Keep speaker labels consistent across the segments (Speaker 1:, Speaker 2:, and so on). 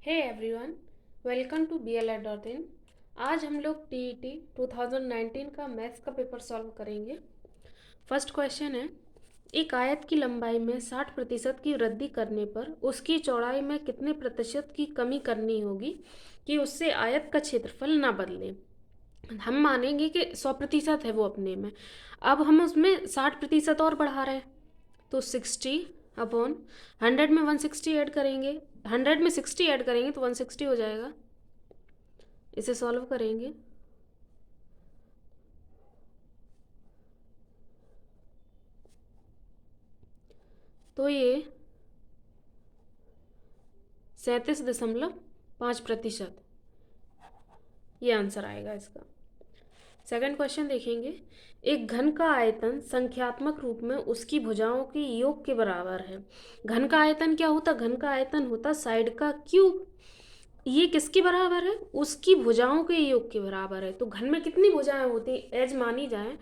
Speaker 1: Hey everyone, welcome to BLED.in। आज हम लोग TET 2019 का मैथ्स का पेपर सॉल्व करेंगे। फर्स्ट क्वेश्चन है, एक आयत की लंबाई में 60% की वृद्धि करने पर उसकी चौड़ाई में कितने प्रतिशत की कमी करनी होगी कि उससे आयत का क्षेत्रफल ना बदले। हम मानेंगे कि 100% है वो अपने में, अब हम उसमें 60% और बढ़ा रहे हैं तो 60/100 में 160 ऐड करेंगे, 100 में 60 ऐड करेंगे तो 160 हो जाएगा। इसे सॉल्व करेंगे तो ये 37.5% ये आंसर आएगा इसका। सेकंड क्वेश्चन देखेंगे, एक घन का आयतन संख्यात्मक रूप में उसकी भुजाओं के योग के बराबर है। घन का आयतन क्या होता? घन का आयतन होता साइड का क्यूब। ये किसके बराबर है? उसकी भुजाओं के योग के बराबर है। तो घन में कितनी भुजाएं होती एज मानी जाए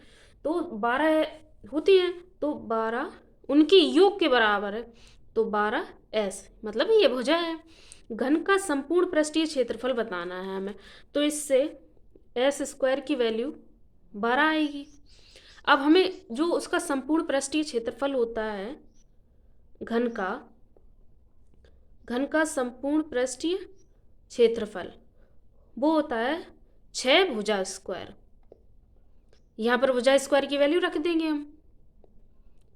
Speaker 1: तो 12 होती हैं, तो 12 उनके योग के बराबर है, तो 12s मतलब ये भुजा है। घन का संपूर्ण पृष्ठीय क्षेत्रफल बताना है हमें, तो इससे s² की वैल्यू 12 आएगी। अब हमें जो उसका संपूर्ण पृष्ठीय क्षेत्रफल होता है घन का संपूर्ण पृष्ठीय क्षेत्रफल वो होता है 6 भुजा स्क्वायर। यहाँ पर भुजा स्क्वायर की वैल्यू रख देंगे हम,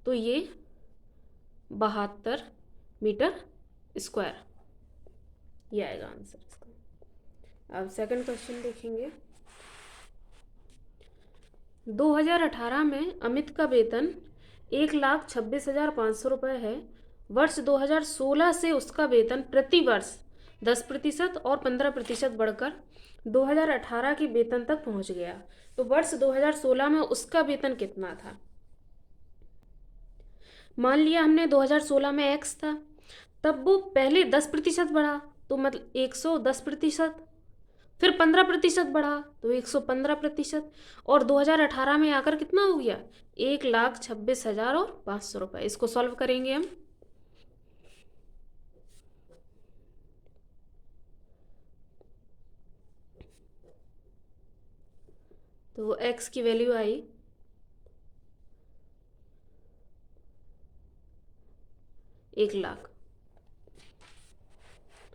Speaker 1: तो ये 72 मीटर स्क्वायर ये आएगा आंसर इसका। अब सेकंड क्वेश्चन देखेंगे, 2018 में अमित का वेतन 1,26,500 रुपये है। वर्ष 2016 से उसका वेतन प्रति वर्ष 10% और 15% बढ़कर 2018 के वेतन तक पहुंच गया। तो वर्ष 2016 में उसका वेतन कितना था? मान लिया हमने 2016 में x था, तब वो पहले 10% बढ़ा तो मतलब 110%, फिर 15% बढ़ा तो 115%, और 2018 में आकर कितना हो गया? 1,26,500 रुपये। इसको सॉल्व करेंगे हम, तो x की वैल्यू आई 1,00,000।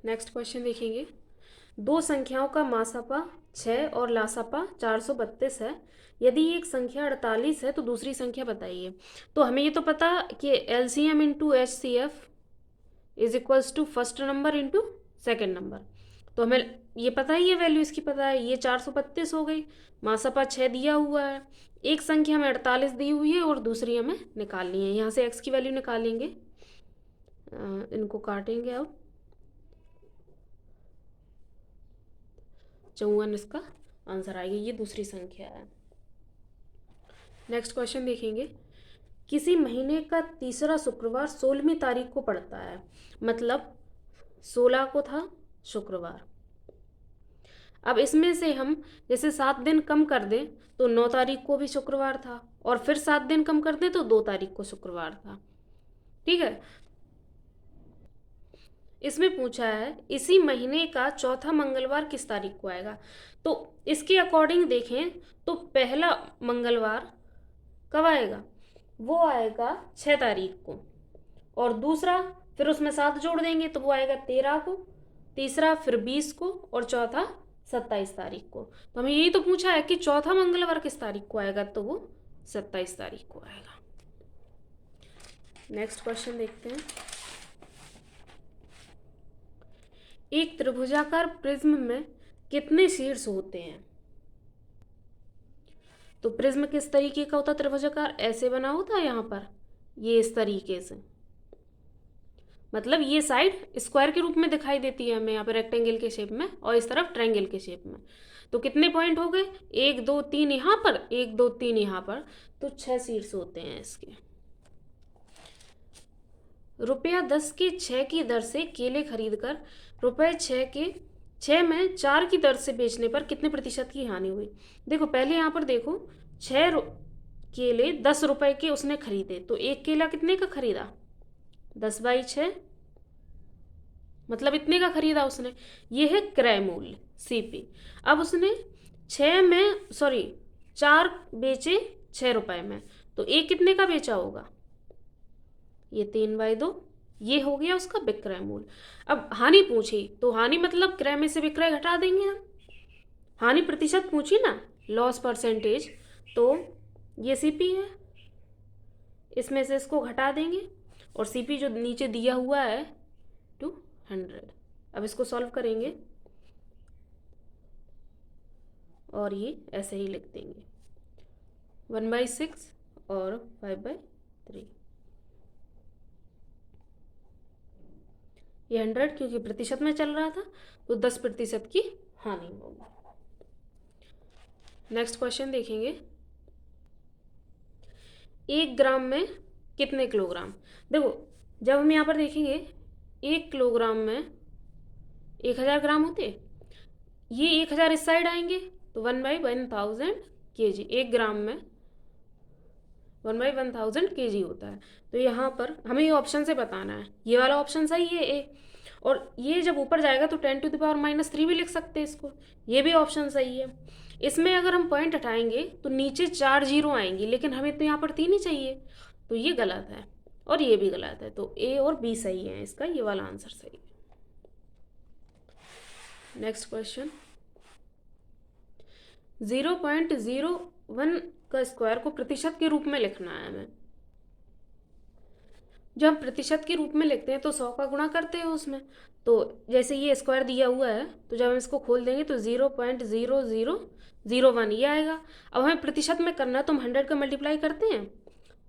Speaker 1: नेक्स्ट क्वेश्चन देखेंगे, दो संख्याओं का मासापा 6 और लासापा 432 है। यदि एक संख्या 48 है तो दूसरी संख्या बताइए। तो हमें ये तो पता कि LCM into HCF is equals to first number into second number, तो हमें ये पता है, ये वैल्यू इसकी पता है, ये 432 हो गई। मासापा 6 दिया हुआ है, एक संख्या में 48 दी हुई है और दूसरी हमें निकालनी है। यहाँ से x की वैल्यू निकालेंगे, इनको काटेंगे अब, 54 इसका आंसर आएगी, ये दूसरी संख्या है। नेक्स्ट क्वेश्चन देखेंगे, किसी महीने का तीसरा शुक्रवार 16वीं तारीख को पड़ता है, मतलब 16 को था शुक्रवार। अब इसमें से हम जैसे 7 दिन कम कर दें तो 9 तारीख को भी शुक्रवार था, और फिर 7 दिन कम कर दें तो 2 तारीख को शुक्रवार था। ठीक है, इसमें पूछा है इसी महीने का चौथा मंगलवार किस तारीख को आएगा। तो इसके अकॉर्डिंग देखें तो पहला मंगलवार कब आएगा? वो आएगा 6 तारीख को, और दूसरा फिर उसमें 7 जोड़ देंगे तो वो आएगा 13 को, तीसरा फिर 20 को, और चौथा 27 तारीख को। तो हमें यही तो पूछा है कि चौथा मंगलवार किस तारीख को आएगा, तो वो 27 तारीख को आएगा। नेक्स्ट क्वेश्चन देखते हैं, एक त्रिभुजाकार प्रिज्म में कितने शीर्ष होते हैं? तो प्रिज्म किस तरीके का होता है? त्रिभुजाकार ऐसे बना होता है, यहाँ पर ये इस तरीके से, मतलब ये साइड स्क्वायर के रूप में दिखाई देती है हमें यहाँ पे रेक्टेंगल के शेप में, और इस तरफ ट्रायंगल के शेप में। तो कितने पॉइंट हो गए? 1 2 3 यहाँ पर, 1 2 3 यहाँ पर, तो 6 शीर्ष होते हैं इसके। ₹10 के 6 की दर से केले खरीदकर ₹6 में 4 की दर से बेचने पर कितने प्रतिशत की हानि हुई? देखो पहले यहाँ पर देखो, 6 केले 10 रुपए के उसने खरीदे, तो एक केला कितने का खरीदा? 10/6 मतलब इतने का खरीदा उसने। ये है क्रय मूल्य सीपी। अब उसने 4 बेचे 6 रुपए में, तो ए कितने का बेचा होगा? ये 3/2, ये हो गया उसका विक्रय मूल्य। अब हानि पूछी तो हानि मतलब क्रय में से विक्रय घटा देंगे हम। हानि प्रतिशत पूछी ना, लॉस परसेंटेज, तो ये सीपी है, इसमें से इसको घटा देंगे, और सीपी जो नीचे दिया हुआ है 200। अब इसको सॉल्व करेंगे और ये ऐसे ही लिख देंगे 1/6 और 5/3। ये 100 क्योंकि प्रतिशत में चल रहा था, तो 10% की हानि होगी। नेक्स्ट क्वेश्चन देखेंगे, 1 ग्राम में कितने किलोग्राम? देखो, जब हम यहाँ पर देखेंगे 1 किलोग्राम में 1000 ग्राम होते, ये 1000 इस साइड आएंगे तो 1/1000 kg। 1 ग्राम में 1/1000 kg होता है। तो यहाँ पर हमें ये ऑप्शन से बताना है, ये वाला ऑप्शन सही है ए। और ये जब ऊपर जाएगा तो 10⁻³ भी लिख सकते हैं इसको, ये भी ऑप्शन सही है। इसमें अगर हम पॉइंट हटाएंगे तो नीचे 4 जीरो आएंगी, लेकिन हमें तो यहाँ पर 3 ही चाहिए, तो ये गलत है और ये भी गलत है। तो ए और बी सही है, इसका ये वाला आंसर सही है। नेक्स्ट क्वेश्चन, 0.01 का स्क्वायर को प्रतिशत के रूप में लिखना है हमें। जब हम प्रतिशत के रूप में लिखते हैं तो 100 का गुणा करते हैं उसमें, तो जैसे ये स्क्वायर दिया हुआ है तो जब हम इसको खोल देंगे तो 0.0001 ये आएगा। अब हमें प्रतिशत में करना है तो हम 100 का मल्टीप्लाई करते हैं,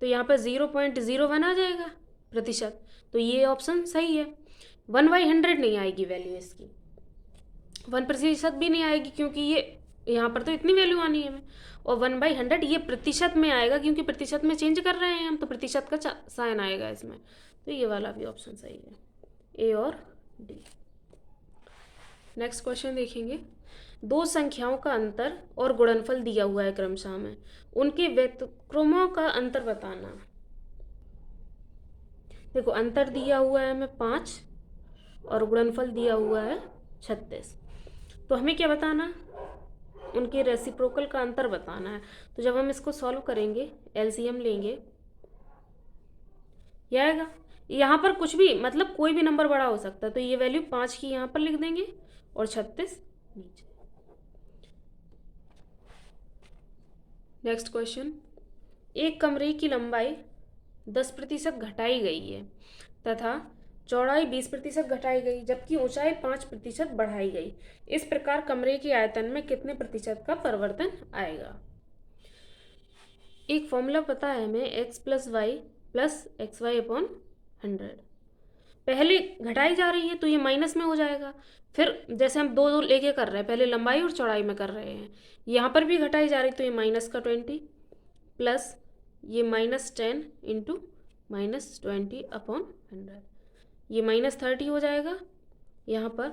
Speaker 1: तो यहाँ पर 0.01 आ जाएगा प्रतिशत, तो ये ऑप्शन सही है। 1/100 नहीं आएगी वैल्यू इसकी, 1% भी नहीं आएगी क्योंकि ये यहाँ पर तो इतनी वैल्यू आनी है हमें, और 1/100 ये प्रतिशत में आएगा क्योंकि प्रतिशत में चेंज कर रहे हैं हम, तो प्रतिशत का साइन आएगा इसमें, तो ये वाला भी ऑप्शन सही है, ए और डी। नेक्स्ट क्वेश्चन देखेंगे, 2 संख्याओं का अंतर और गुणनफल दिया हुआ है क्रमशः में, उनके व्युत्क्रमों का अंतर बताना। देखो, अंतर दिया हुआ है हमें 5 और गुणनफल दिया हुआ है 36, तो हमें क्या बताना, उनके रेसिप्रोकल का अंतर बताना है। तो जब हम इसको सॉल्व करेंगे, एलसीएम लेंगे, ये आएगा। यहाँ पर कुछ भी मतलब कोई भी नंबर बड़ा हो सकता है, तो ये वैल्यू 5 की यहाँ पर लिख देंगे और 36 नीचे। नेक्स्ट क्वेश्चन, एक कमरे की लंबाई 10% घटाई गई है तथा चौड़ाई 20% घटाई गई, जबकि ऊंचाई 5% बढ़ाई गई। इस प्रकार कमरे के आयतन में कितने प्रतिशत का परिवर्तन आएगा? एक फॉर्मूला पता है हमें, x + y + xy/100। पहले घटाई जा रही है तो ये माइनस में हो जाएगा, फिर जैसे हम दो लेके कर रहे हैं, पहले लंबाई और चौड़ाई में कर रहे हैं, यहाँ पर भी घटाई जा रही, तो ये -20 प्लस ये -10 इंटू -20/100, ये -30 हो जाएगा, यहाँ पर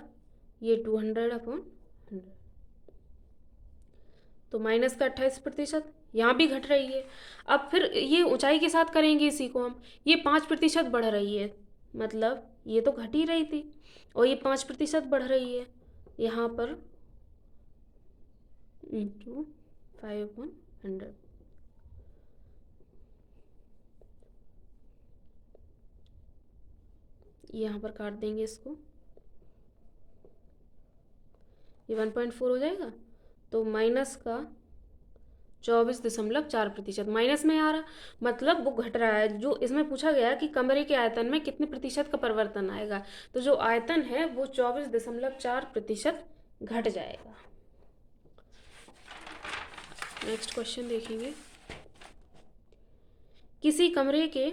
Speaker 1: ये 200/100, तो माइनस का 28%, यहाँ भी घट रही है। अब फिर ये ऊंचाई के साथ करेंगे इसी को हम, ये 5% बढ़ रही है, मतलब ये तो घट ही रही थी और ये 5% बढ़ रही है, यहाँ पर इंटू 5/100, यहाँ पर काट देंगे इसको, ये 1.4 हो जाएगा, तो माइनस का 24.4%, माइनस में आ रहा, मतलब वो घट रहा है। जो इसमें पूछा गया कि कमरे के आयतन में कितने प्रतिशत का परिवर्तन आएगा, तो जो आयतन है वो 24.4% घट जाएगा। नेक्स्ट क्वेश्चन देखेंगे, किसी कमरे के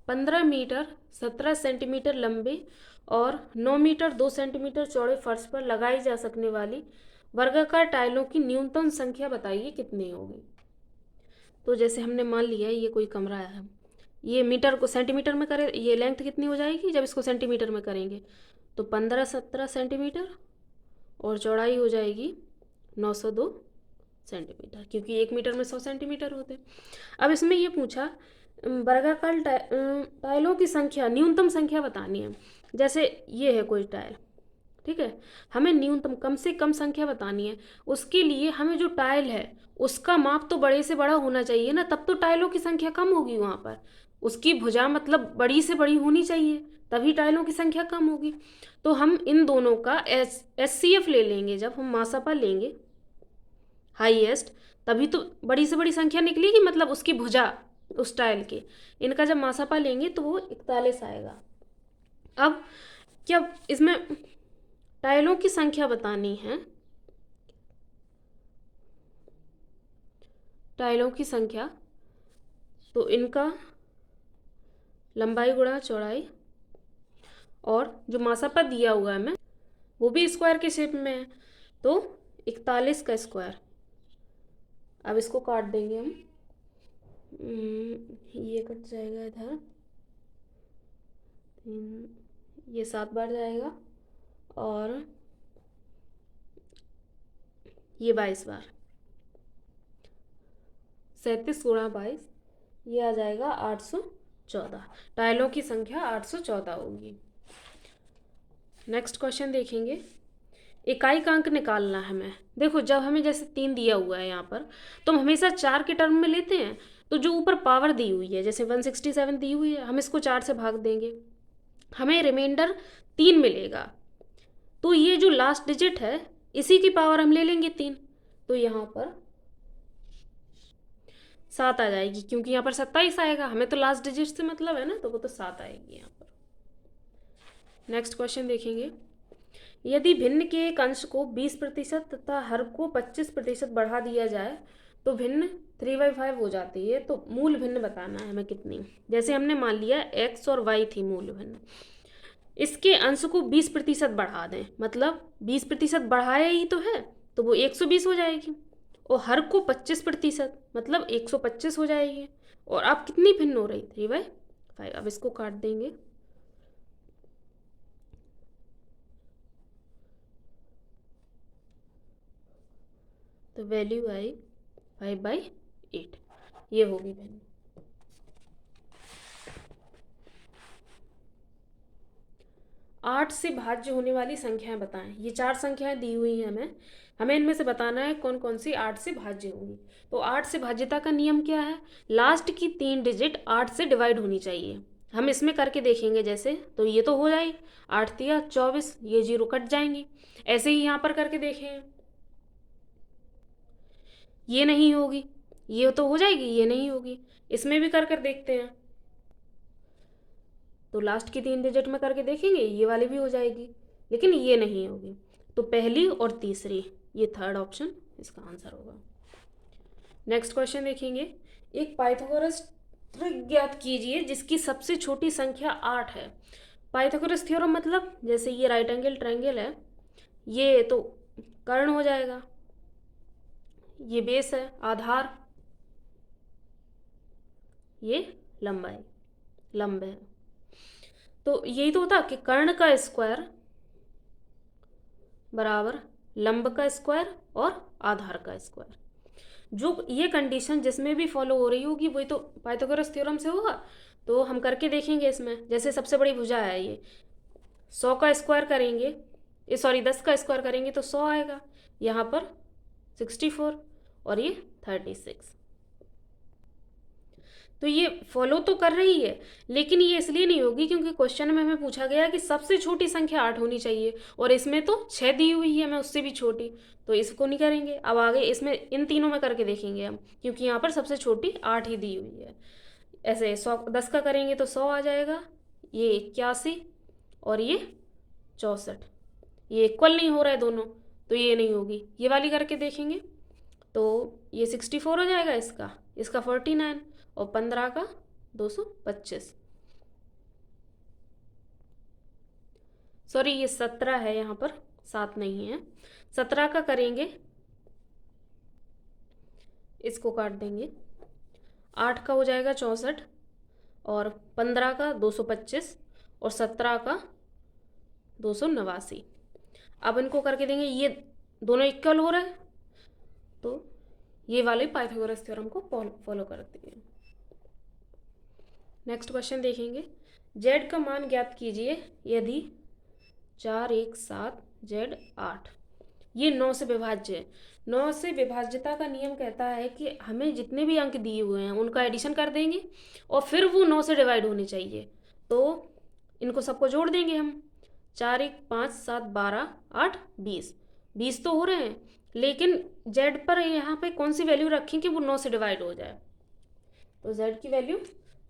Speaker 1: 15 मीटर 17 सेंटीमीटर लंबे और 9 मीटर 2 सेंटीमीटर चौड़े फर्श पर लगाई जा सकने वाली वर्गाकार टाइलों की न्यूनतम संख्या बताइए कितनी होगी। तो जैसे हमने मान लिया ये कोई कमरा है, ये मीटर को सेंटीमीटर में करें, ये लेंथ कितनी हो जाएगी जब इसको सेंटीमीटर में करेंगे, तो 15-17 सेंटीमीटर और चौड़ाई हो जाएगी 902 सेंटीमीटर, क्योंकि 1 मीटर में 100 सेंटीमीटर होते हैं। अब इसमें ये पूछा वर्गाकार टाइलों की संख्या, न्यूनतम संख्या बतानी है। जैसे ये है कोई टाइल, ठीक है, हमें न्यूनतम कम से कम संख्या बतानी है। उसके लिए हमें जो टाइल है उसका माप तो बड़े से बड़ा होना चाहिए ना, तब तो टाइलों की संख्या कम होगी वहाँ पर। उसकी भुजा मतलब बड़ी से बड़ी होनी चाहिए, तभी टाइलों की संख्या कम होगी। तो हम इन दोनों का SCF ले लेंगे। जब हम मासापा लेंगे हाईएस्ट, तभी तो बड़ी से बड़ी संख्या निकलेगी, मतलब उसकी भुजा उस टाइल की। इनका जब मासापा लेंगे तो वो 41 आएगा। अब क्या इसमें टाइलों की संख्या बतानी है, टाइलों की संख्या, तो इनका लंबाई गुणा चौड़ाई, और जो मासापा दिया हुआ है हमें वो भी स्क्वायर के शेप में है, तो 41 का स्क्वायर। अब इसको काट देंगे हम, ये कट जाएगा इधर, ये 7 बार जाएगा, और ये 22 बार, 37 गुणा 22, ये आ जाएगा 814। टाइलों की संख्या 814 होगी। नेक्स्ट क्वेश्चन देखेंगे, इकाइकांक निकालना है हमें। देखो जब हमें जैसे 3 दिया हुआ है यहाँ पर, तो हम हमेशा 4 के टर्म में लेते हैं। तो जो ऊपर पावर दी हुई है, जैसे 167 दी हुई है, हम इसको 4 से भाग देंगे, हमें रिमाइंडर 3 मिलेगा। तो ये जो लास्ट डिजिट है इसी की पावर हम ले लेंगे 3, तो यहाँ पर 7 आ जाएगी, क्योंकि यहाँ पर 27 आएगा, हमें तो लास्ट डिजिट से मतलब है ना, तो वो तो 7 आएगी यहाँ पर। नेक्स्ट क्वेश्चन देखेंगे, यदि भिन्न के एक अंश को 20% तथा हर को 25% बढ़ा दिया जाए तो भिन्न 3/5 हो जाती है। तो मूल भिन्न बताना है हमें कितनी। जैसे हमने मान लिया x और y थी मूल भिन्न, इसके अंश को 20% बढ़ा दें, मतलब 20% बढ़ाया ही तो है, तो वो 120 हो जाएगी, और हर को 25% मतलब 125 हो जाएगी। और अब कितनी भिन्न हो रही, 3/5। अब इसको काट देंगे, तो वैल्यू आई 5/8, ये होगी भिन्न। आठ से भाज्य होने वाली संख्याएं बताएं। ये 4 संख्याएं दी हुई हैं हमें, हमें इनमें से बताना है कौन कौन सी 8 से भाज्य होंगी। तो 8 से भाज्यता का नियम क्या है, लास्ट की 3 डिजिट 8 से डिवाइड होनी चाहिए। हम इसमें करके देखेंगे, जैसे तो ये तो हो जाए 8 तिया 24, ये 0 कट जाएंगी। ऐसे ही यहाँ पर करके देखें, ये नहीं होगी, ये तो हो जाएगी, ये नहीं होगी। इसमें भी कर कर देखते हैं, तो लास्ट की 3 डिजिट में करके देखेंगे, ये वाली भी हो जाएगी, लेकिन ये नहीं होगी। तो पहली और तीसरी, ये थर्ड ऑप्शन इसका आंसर होगा। नेक्स्ट क्वेश्चन देखेंगे, एक पाइथागोरस त्रिक ज्ञात कीजिए जिसकी सबसे छोटी संख्या 8 है। पाइथागोरस थ्योरम मतलब जैसे ये राइट एंगल ट्रायंगल है, ये तो कर्ण हो जाएगा, ये बेस है आधार, ये लंबाई लंब है। तो यही तो होता कि कर्ण का स्क्वायर बराबर लंब का स्क्वायर और आधार का स्क्वायर। जो ये कंडीशन जिसमें भी फॉलो हो रही होगी वही तो पाइथागोरस थ्योरम से होगा। तो हम करके देखेंगे इसमें, जैसे सबसे बड़ी भुजा है ये, 100 का स्क्वायर करेंगे, ये सॉरी 10 का स्क्वायर करेंगे तो 100 आएगा, यहाँ पर 64 और ये 36। तो ये फॉलो तो कर रही है, लेकिन ये इसलिए नहीं होगी क्योंकि क्वेश्चन में हमें पूछा गया कि सबसे छोटी संख्या 8 होनी चाहिए, और इसमें तो 6 दी हुई है हमें उससे भी छोटी, तो इसको नहीं करेंगे। अब आगे इसमें इन तीनों में करके देखेंगे हम, क्योंकि यहाँ पर सबसे छोटी 8 ही दी हुई है। ऐसे 100 10 का करेंगे तो 100 आ जाएगा, ये 81 और ये 64, ये इक्वल नहीं हो रहा है दोनों, तो ये नहीं होगी। ये वाली करके देखेंगे तो ये 64 हो जाएगा, इसका इसका 49, और 15 का 225, सॉरी ये 17 है, यहाँ पर 7 नहीं है। 17 का करेंगे, इसको काट देंगे, 8 का हो जाएगा 64, और 15 का 225, और 17 का 289। अब इनको करके देंगे, ये दोनों इक्वल हो रहा है, तो ये वाले पाइथागोरस थ्योरम को फॉलो करते हैं। नेक्स्ट क्वेश्चन देखेंगे, जेड का मान ज्ञात कीजिए यदि 4 1 7 जेड 8। ये 9 से विभाज्य है। 9 से विभाज्यता का नियम कहता है कि हमें जितने भी अंक दिए हुए हैं उनका एडिशन कर देंगे और फिर वो 9 से डिवाइड होने चाहिए। तो इनको सबको जोड़ देंगे हम। 4 1 5 7 12 8 20। 20 तो हो रहे हैं, लेकिन जेड पर यहाँ पे कौन सी वैल्यू रखें कि वो 9 से डिवाइड हो जाए। तो जेड की वैल्यू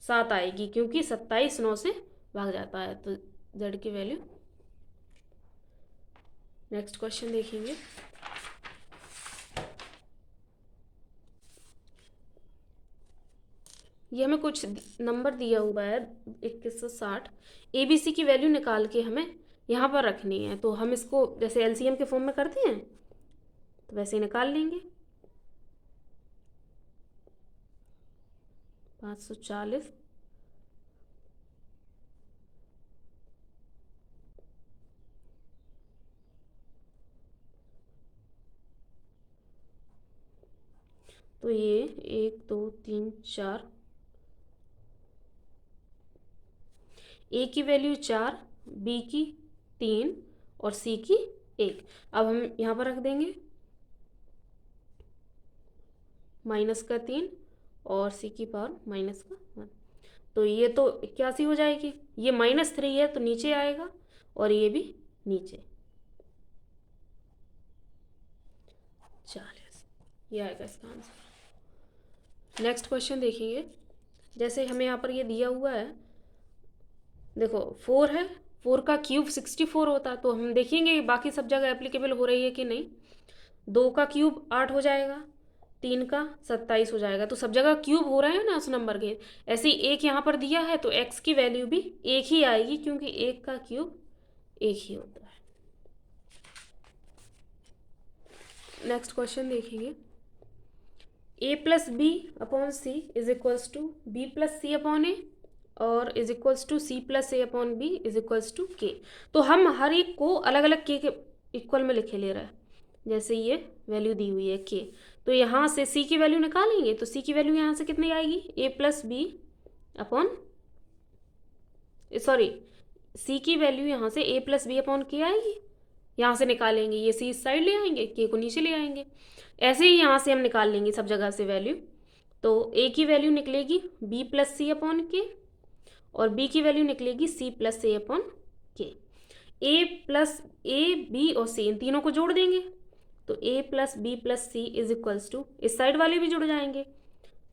Speaker 1: 7 आएगी, क्योंकि 27 9 से भाग जाता है। तो जेड की वैल्यू। नेक्स्ट क्वेश्चन देखेंगे। ये हमें कुछ नंबर दिया हुआ है 2160। ABC की वैल्यू निकाल के हमें यहाँ पर रखनी है। तो हम इसको जैसे LCM के फॉर्म में करते हैं तो वैसे ही निकाल लेंगे। 540 तो ये 1 2 3 4, A की वैल्यू 4, B की 3 और C की 1। अब हम यहाँ पर रख देंगे -3 और C की पावर -1। तो ये तो 81 हो जाएगी। ये -3 है तो नीचे आएगा और ये भी नीचे। 40, ये आएगा इसका आंसर। नेक्स्ट क्वेश्चन देखेंगे। जैसे हमें यहाँ पर ये दिया हुआ है, देखो 4 है, 4 का क्यूब 64 होता, तो हम देखेंगे बाकी सब जगह एप्लीकेबल हो रही है कि नहीं। 2 का क्यूब 8 हो जाएगा, 3 का 27 हो जाएगा। तो सब जगह क्यूब हो रहे हैं ना उस नंबर के। ऐसे ही एक यहाँ पर दिया है तो x की वैल्यू भी एक ही आएगी, क्योंकि 1 का क्यूब 1 ही होता है। नेक्स्ट क्वेश्चन देखेंगे। a plus B upon C is equals to B plus C upon A और is equals to C plus A upon B is equals to K. तो हम हर एक को अलग अलग के इक्वल में लिखे ले रहे हैं। जैसे ये वैल्यू दी हुई है के, तो यहाँ से सी की वैल्यू निकालेंगे तो सी की वैल्यू यहाँ से कितनी आएगी, ए प्लस बी अपॉन, सॉरी, सी की वैल्यू यहाँ से ए प्लस बी अपॉन के आएगी। यहाँ से निकालेंगे, ये सी इस साइड ले आएंगे, के को नीचे ले आएंगे। ऐसे ही यहाँ से हम निकाल लेंगे सब जगह से वैल्यू। तो ए की वैल्यू निकलेगी बी प्लस सी अपॉन के और बी की वैल्यू निकलेगी सी प्लस ए अपॉन के। ए प्लस ए बी और सी, इन तीनों को जोड़ देंगे तो A plus B plus C is equals to, इस साइड वाले भी जुड़ जाएंगे,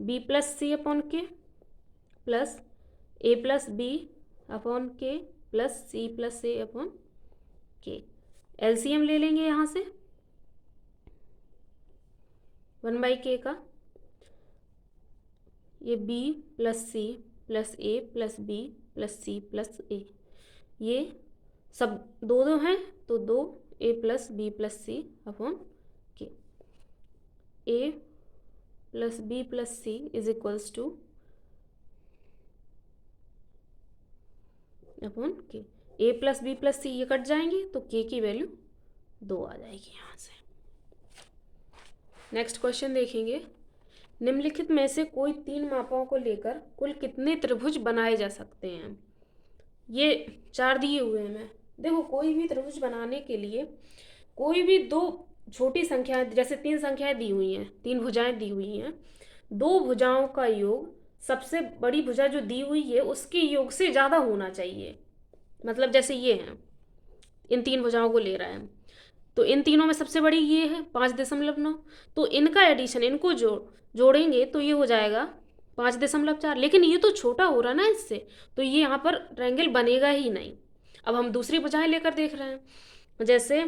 Speaker 1: B plus C upon K plus A plus B upon K plus C plus A upon K. LCM ले लेंगे यहाँ से 1/k का, ये b plus C plus A plus B plus C plus A, ये सब दो दो हैं तो 2 a plus B plus C upon के। a plus B plus C is equals to upon के। a plus B plus C ये cut जाएंगे तो k की वैल्यू 2 आ जाएगी यहाँ से। नेक्स्ट क्वेश्चन देखेंगे। निम्नलिखित में से कोई 3 मापों को लेकर कुल कितने त्रिभुज बनाए जा सकते हैं। ये 4 दिए हुए हैं। देखो कोई भी त्रिभुज बनाने के लिए कोई भी 2 छोटी संख्याएं, जैसे 3 संख्याएं दी हुई हैं, 3 भुजाएं दी हुई हैं, 2 भुजाओं का योग सबसे बड़ी भुजा जो दी हुई है उसके योग से ज़्यादा होना चाहिए। मतलब जैसे ये हैं, इन 3 भुजाओं को ले रहा है तो इन तीनों में सबसे बड़ी ये है 5.9, तो इनका एडिशन, इनको जोड़ेंगे तो ये हो जाएगा 5.4। लेकिन ये तो छोटा हो रहा ना इससे, तो ये यहाँ पर ट्रायंगल बनेगा ही नहीं। अब हम दूसरी भुजाएं लेकर देख रहे हैं, जैसे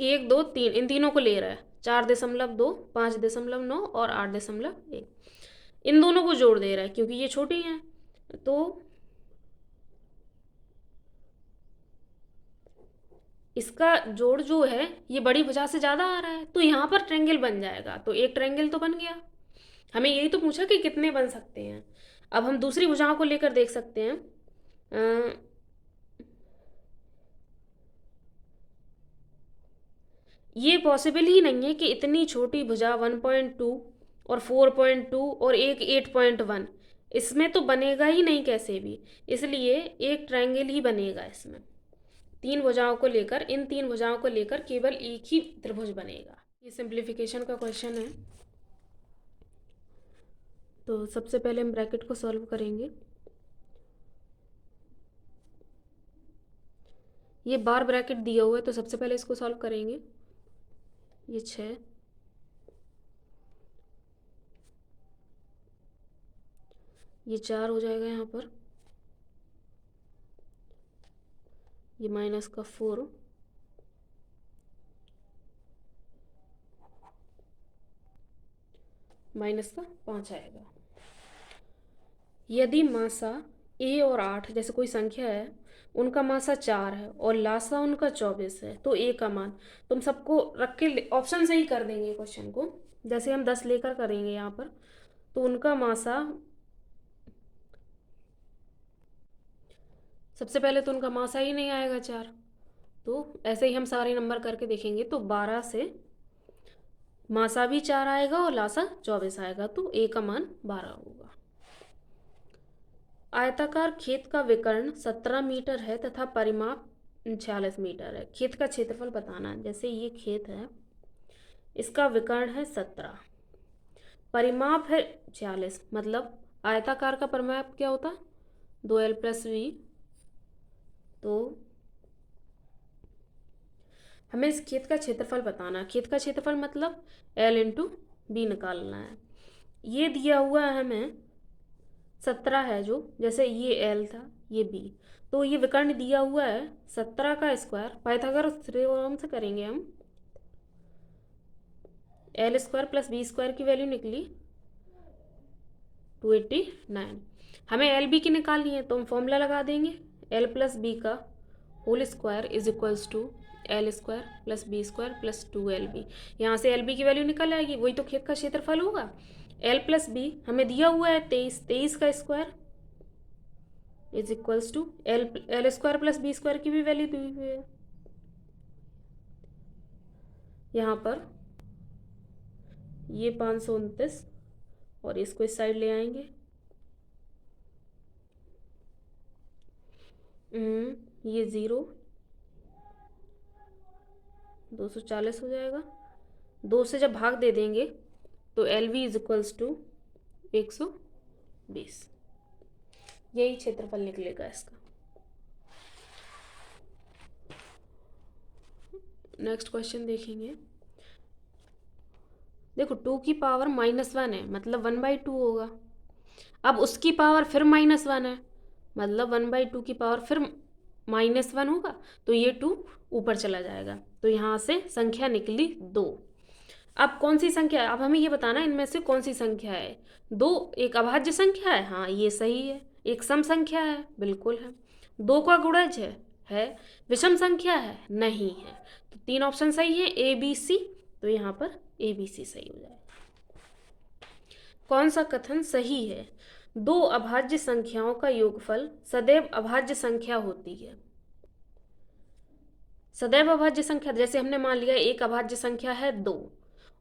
Speaker 1: 1 2 3, इन तीनों को ले रहा है 4.2, 5.9 और 8.1। इन दोनों को जोड़ दे रहा है क्योंकि ये छोटी हैं। तो इसका जोड़ जो है ये बड़ी भुजा से ज़्यादा आ रहा है, तो यहाँ पर ट्रायंगल बन जाएगा। तो एक ट्रायंगल तो बन गया। हमें यही तो पूछा कि कितने बन सकते हैं। अब हम दूसरी भुजाओं को लेकर देख सकते हैं। ये पॉसिबल ही नहीं है कि इतनी छोटी भुजा 1.2 और 4.2 और एक 8.1, इसमें तो बनेगा ही नहीं कैसे भी, इसलिए एक ट्रायंगल ही बनेगा इसमें। तीन भुजाओं को लेकर, इन तीन भुजाओं को लेकर केवल एक ही त्रिभुज बनेगा। ये सिंप्लीफिकेशन का क्वेश्चन है। तो सबसे पहले हम ब्रैकेट को सॉल्व करेंगे। ये बार ब्रैकेट दिया हुआ है, तो सबसे पहले इसको सॉल्व करेंगे। ये 6, ये 4 हो जाएगा यहाँ पर, ये माइनस का 4, माइनस का 5 आएगा। यदि मासा ए और 8 जैसे कोई संख्या है, उनका मासा 4 है और लासा उनका 24 है, तो ए का मान, तुम सबको रख के ऑप्शन से ही कर देंगे क्वेश्चन को। जैसे हम 10 लेकर करेंगे यहाँ पर, तो उनका मासा, सबसे पहले तो उनका मासा ही नहीं आएगा 4, तो ऐसे ही हम सारे नंबर करके देखेंगे। तो 12 से मासा भी 4 आएगा और लासा 24 आएगा, तो ए का मान 12 होगा। आयताकार खेत का विकर्ण 17 मीटर है तथा परिमाप 46 मीटर है। खेत का क्षेत्रफल बताना है। जैसे ये खेत है, इसका विकर्ण है 17, परिमाप है 46, मतलब आयताकार का परिमाप क्या होता, 2l+v। तो हमें इस खेत का क्षेत्रफल बताना है। खेत का क्षेत्रफल मतलब l×b निकालना है। ये दिया हुआ है हमें 17 है, जो जैसे ये l था, ये b, तो ये विकर्ण दिया हुआ है 17 का स्क्वायर, पाइथागोरस थ्योरम से करेंगे हम। l² + b² की वैल्यू निकली 289। हमें LB की निकालनी है, तो हम फॉर्मूला लगा देंगे, l+b का whole square is equals to l² + b² + 2lb। यहाँ से LB की वैल्यू निकल आएगी, वही तो खेत का क्षेत्रफल होगा। l+b हमें दिया हुआ है 23 का square is equals to l² + b² की भी वैल्यू दी हुई है। यहाँ पर ये 529 और इसको इस साइड ले आएंगे, ये 0, 240 हो जाएगा। 2 से जब भाग दे देंगे तो LV इज इक्वल्स टू 120, यही क्षेत्रफल निकलेगा इसका। नेक्स्ट क्वेश्चन देखेंगे। देखो 2 की पावर -1 है, मतलब 1/2 होगा। अब उसकी पावर फिर -1 है, मतलब 1/2 की पावर फिर -1 होगा, तो ये 2 ऊपर चला जाएगा, तो यहाँ से संख्या निकली 2। अब कौन सी संख्या है, अब हमें ये बताना है इनमें से कौन सी संख्या है। 2 एक अभाज्य संख्या है, हाँ ये सही है। एक सम संख्या है, बिल्कुल है। 2 का गुणज है। विषम संख्या है, नहीं है। तो 3 ऑप्शन सही है, ABC, तो यहाँ पर ABC सही हो जाएगा। कौन सा कथन सही है, 2 अभाज्य संख्याओं का योगफल सदैव अभाज्य संख्या होती है। सदैव अभाज्य संख्या, जैसे हमने मान लिया एक अभाज्य संख्या है 2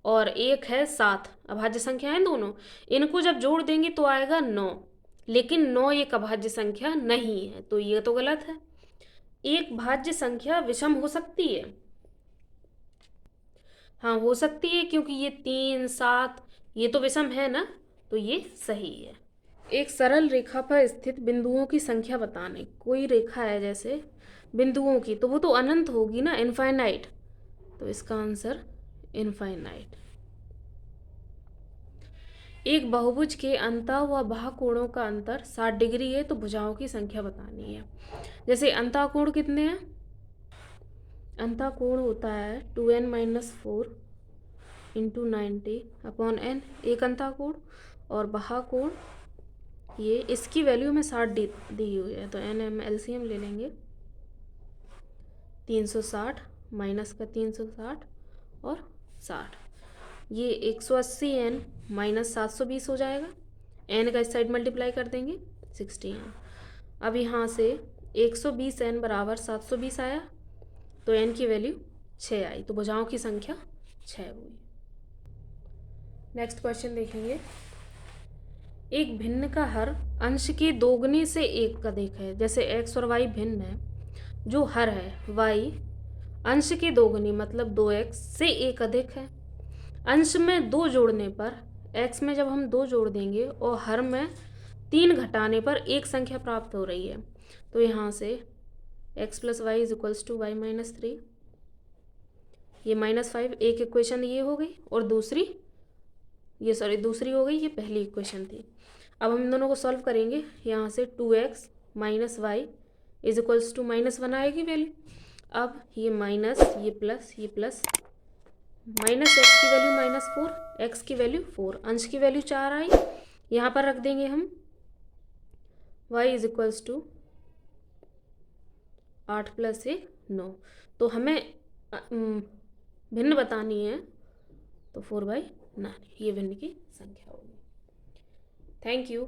Speaker 1: और एक है 7, अभाज्य संख्या है दोनों, इनको जब जोड़ देंगे तो आएगा 9, लेकिन 9 एक अभाज्य संख्या नहीं है, तो ये तो गलत है। एक भाज्य संख्या विषम हो सकती है, हाँ हो सकती है, क्योंकि ये 3, 7 ये तो विषम है ना, तो ये सही है। एक सरल रेखा पर स्थित बिंदुओं की संख्या बताने। कोई रेखा है जैसे बिंदुओं की, तो वो तो अनंत होगी ना, इनफाइनाइट, तो इसका आंसर इनफाइनाइट। एक बहुभुज के अंतः व बाह्य कोणों का अंतर 60 डिग्री है, तो भुजाओं की संख्या बतानी है। जैसे अंतः कोण कितने हैं, अंतः कोण होता है 2n-4 × 90/n, एक अंतः कोण, और बाह्य कोण ये, इसकी वैल्यू में 60 दी हुई है, तो NM LCM ले लेंगे, 360 माइनस का 360 और 60, ये 180n - 720 हो जाएगा। n का इस साइड मल्टीप्लाई कर देंगे 60n। अब यहाँ से 120n = 720 आया, तो n की वैल्यू 6 आई, तो भुजाओं की संख्या 6 हुई। नेक्स्ट क्वेश्चन देखेंगे। एक भिन्न का हर अंश के दोगुने से 1 का अधिक है। जैसे x और y भिन्न है, जो हर है y अंश के दोगुनी मतलब 2x से एक अधिक है। अंश में 2 जोड़ने पर x में जब हम 2 जोड़ देंगे और हर में 3 घटाने पर एक संख्या प्राप्त हो रही है। तो यहाँ से x plus Y is equals to Y minus 3, ये -5 एक इक्वेशन ये हो गई और दूसरी हो गई, ये पहली इक्वेशन थी। अब हम दोनों को सॉल्व करेंगे। यहाँ से 2x minus Y is equals to -1 आएगी वैल्यू। अब ये माइनस, ये प्लस, माइनस एक्स की वैल्यू -4, एक्स की वैल्यू 4, अंश की वैल्यू 4 आई। यहाँ पर रख देंगे हम y इज इक्वल्स टू 8 + 1 9। तो हमें भिन्न बतानी है, तो 4/9 ये भिन्न की संख्या होगी। Thank you.